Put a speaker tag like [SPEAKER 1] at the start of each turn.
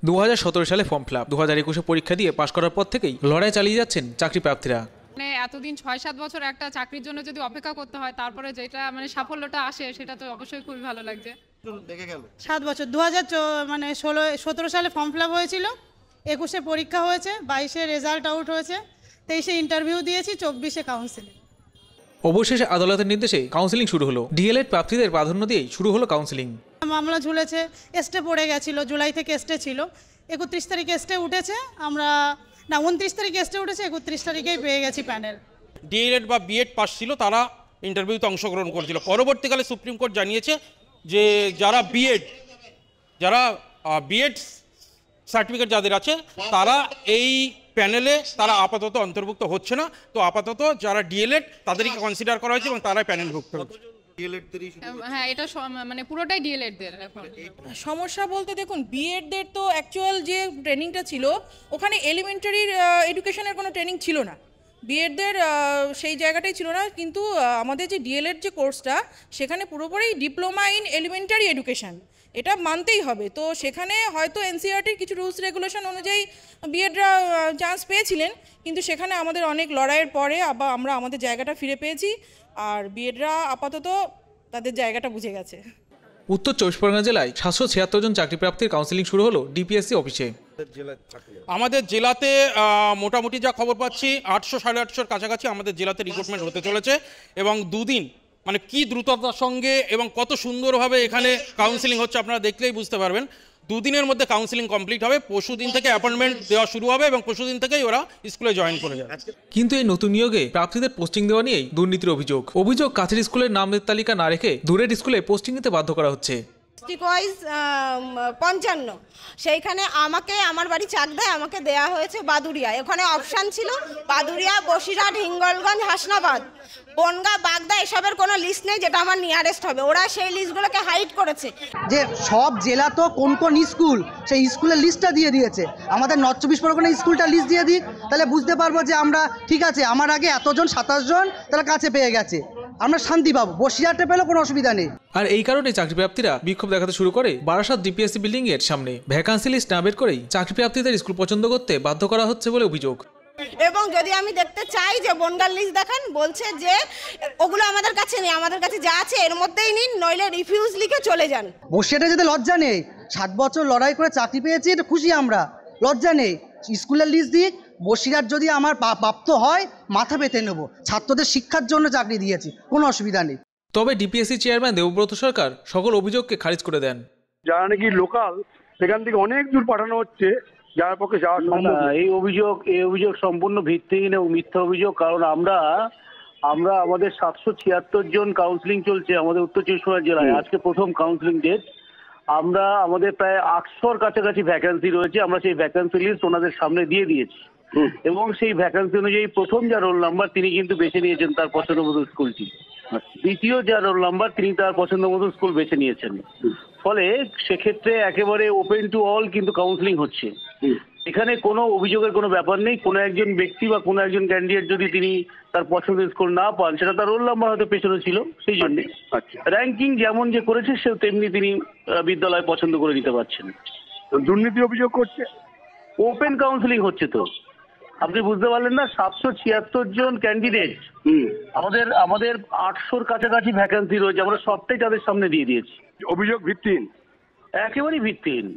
[SPEAKER 1] 2017 সালে form fill up, 2021 পরীক্ষা দিয়ে পাশ করার পর থেকেই লড়াই চালিয়ে যাচ্ছেন চাকরি প্রার্থীরা।
[SPEAKER 2] এতদিন 6-7 বছর একটা চাকরির জন্য যদি অপেক্ষা করতে হয়, তারপরে যেটা সাফল্যটা আসে, সেটা তো অবশ্যই খুবই ভালো লাগছে।
[SPEAKER 3] 7 বছর 2017 সালে ফর্ম ফিল আপ হয়েছিল, 21 পরীক্ষা হয়েছে, 22 রেজাল্ট আউট হয়েছে, 23 ইন্টারভিউ দিয়েছি, 24 কাউন্সিলিং।
[SPEAKER 1] অবশেষে আদালতের নির্দেশে কাউন্সিলিং শুরু হলো। ডিএলএড প্রার্থীদের প্রাধান্য দিয়েই শুরু হলো কাউন্সিলিং।
[SPEAKER 3] মামলা ঝুলেছে, এস্টে পড়ে গেছিল, জুলাই থেকে এস্টে ছিল, 31 তারিখে এস্টে উঠেছে, 29 তারিখে এস্টে উঠেছে, 31 তারিখেই পেয়ে গেছি প্যানেল।
[SPEAKER 4] ডিএলএড বা বিএড পাস ছিল তারা ইন্টারভিউতে অংশগ্রহণ করেছিল। পরবর্তীকালে সুপ্রিম কোর্ট জানিয়েছে যে যারা বিএড সার্টিফিকেট যাদের আছে তারা এই প্যানেলে তারা আপাতত অন্তর্ভুক্ত হচ্ছে না। তো আপাতত যারা ডিএলএড তাদেরকে কনসিডার করা হয়েছে এবং তারাই প্যানেলভুক্ত হচ্ছে।
[SPEAKER 2] হ্যাঁ, এটা পুরোটাই ডিএলএডদের। এখন
[SPEAKER 5] সমস্যা বলতে দেখুন, বিএডদের তো অ্যাকচুয়াল যে ট্রেনিংটা ছিল ওখানে এলিমেন্টারি এডুকেশনের কোনো ট্রেনিং ছিল না, বিএডদের সেই জায়গাটাই ছিল না। কিন্তু আমাদের যে ডিএলএড যে কোর্সটা, সেখানে পুরোপুরি ডিপ্লোমা ইন এলিমেন্টারি এডুকেশন, এটা মানতেই হবে। তো সেখানে হয়তো এনসিইআরটির কিছু রুলস রেগুলেশন অনুযায়ী বিএডরা চান্স পেয়েছিলেন, কিন্তু সেখানে আমাদের অনেক লড়াইয়ের পরে আবার আমরা আমাদের জায়গাটা ফিরে পেয়েছি, আর বিএডরা আপাতত তাদের জায়গাটা বুঝে গেছে।
[SPEAKER 1] উত্তর 24 পরগনা জেলায় 776 জন চাকরি প্রাপ্তির কাউন্সিলিং শুরু হলো ডিপিএসসি অফিসে।
[SPEAKER 4] আমাদের জেলাতে মোটামুটি যা খবর পাচ্ছি 800-850 কাছাকাছি আমাদের জেলাতে রিক্রুটমেন্ট হতে চলেছে, এবং দুদিন কি দ্রুততার সঙ্গে এবং কত সুন্দরভাবে এখানে কাউন্সিলিং হচ্ছে আপনারা দেখলেই বুঝতে পারবেন। দুদিনের মধ্যে কাউন্সিলিং কমপ্লিট হবে, পরশুদিন থেকে অ্যাপয়েন্টমেন্ট দেওয়া শুরু হবে এবং পরশুদিন থেকেই ওরা স্কুলে জয়েন করে যাবে।
[SPEAKER 1] কিন্তু এই নতুন নিয়োগে প্রার্থীদের পোস্টিং দেওয়া নিয়েই দুর্নীতির অভিযোগ কাছের স্কুলের নামের তালিকা না রেখে দূরের স্কুলে পোস্টিং নিতে বাধ্য করা হচ্ছে।
[SPEAKER 6] ডিস্ট্রিক্ট ওয়াইজ 55, সেইখানে আমাকে আমার বাড়ি চাকদায় আমাকে দেয়া হয়েছে বাদুড়িয়া। ওখানে অপশান ছিল বাদুড়িয়া, বসিরহাট, হিঙ্গলগঞ্জ, হাসনাবাদ, বনগাঁ, বাগদা, এসবের কোনো লিস্ট নেই যেটা আমার নিয়ারেস্ট হবে। ওরা সেই লিস্টগুলোকে হাইড করেছে।
[SPEAKER 7] যে সব জেলা তো কোন কোন স্কুল, সেই স্কুলের লিস্টটা দিয়ে দিয়েছে। আমাদের নর্থ 24 পরগনা স্কুলটা লিস্ট দিয়ে দিই, তাহলে বুঝতে পারবো যে আমরা ঠিক আছে, আমার আগে এতজন 27 জন তারা কাছে পেয়ে গেছে, আমরা শান্তি পাবো। বসিরহাটে পেলেও কোনো অসুবিধা নেই।
[SPEAKER 1] আর এই কারণে চাকরি প্রার্থীরা বিক্ষোভ দেখাতে শুরু করে বারাসাত ডিপিএসসি বিল্ডিং এর সামনে। ভ্যাকান্সি লিস্ট না বের করেই চাকরি প্রার্থীদের স্কুল পছন্দ করতে বাধ্য করা হচ্ছে বলে অভিযোগ।
[SPEAKER 6] এবং যদি আমি দেখতে চাই যে বনগাঁর লিস্ট দেখান, বলছে যে ওগুলো আমাদের কাছে নেই, আমাদের কাছে যা আছে এর মধ্যেই নিন, নইলে রিফিউজ লিখে চলে যান।
[SPEAKER 7] বসিরহাটে যদি লজ্জা নেই, 7 বছর লড়াই করে চাকরি পেয়েছি, এটা খুশি আমরা, লজ্জা নেই। স্কুলের লিস্ট দিক, বসিরহাট যদি আমার প্রাপ্ত হয় মাথা পেতে নেবো। ছাত্রদের শিক্ষার জন্য চাকরি দিয়েছি, কোনো অসুবিধা নেই।
[SPEAKER 1] তবে ডিপিএসসি চেয়ারম্যান দেবব্রত সরকার সকল অভিযোগকে খারিজ করে দেন।
[SPEAKER 8] যারা নাকি লোকাল, সেখান থেকে অনেক দূর পাঠানো হচ্ছে, যার পক্ষে যাওয়া সম্ভব না।
[SPEAKER 9] এই অভিযোগ সম্পূর্ণ ভিত্তিহীন ও মিথ্যা অভিযোগ। কারণ আমরা আমাদের 776 জন কাউন্সিলিং চলছে আমাদের উত্তর 24 পরগনা জেলায়। আজকে প্রথম কাউন্সিলিং ডেট। আমাদের প্রায় 800-র কাছাকাছি ভ্যাকেন্সি রয়েছে। আমরা সেই ভ্যাকেন্সি লিস্ট ওনাদের সামনে দিয়ে দিয়েছি, এবং সেই ভ্যাকেন্সি অনুযায়ী প্রথম যা রোল নাম্বার তিনি কিন্তু বেছে নিয়েছেন তার পছন্দ মতো স্কুলটি। দ্বিতীয় যা রোল নাম্বার তিনি তার পছন্দ মতো স্কুল বেছে নিয়েছেন। ফলে সেক্ষেত্রে একেবারে ওপেন টু অল কিন্তু কাউন্সিলিং হচ্ছে। এখানে কোনো অভিযোগের কোনো ব্যাপার নেই। কোনো একজন ব্যক্তি বা কোনো একজন ক্যান্ডিডেট যদি তিনি তার পছন্দের স্কুল না পান, সেটা তার রোল নাম্বার হয়তো পেছনে ছিল, সেই জন্যে র্যাঙ্কিং যেমন যে করেছে সে তেমনি তিনি বিদ্যালয় পছন্দ করে নিতে পারছেন।
[SPEAKER 8] দুর্নীতি অভিযোগ করছে।
[SPEAKER 9] ওপেন কাউন্সিলিং হচ্ছে তো, আপনি বুঝতে পারলেন না? 776 জন ক্যান্ডিডেট, আমাদের 800-র কাছাকাছি ভ্যাকেন্সি রয়েছে, আমরা সবটাই তাদের সামনে দিয়ে দিয়েছি।
[SPEAKER 8] অভিযোগ ভিত্তিহীন,
[SPEAKER 9] একেবারেই ভিত্তিহীন।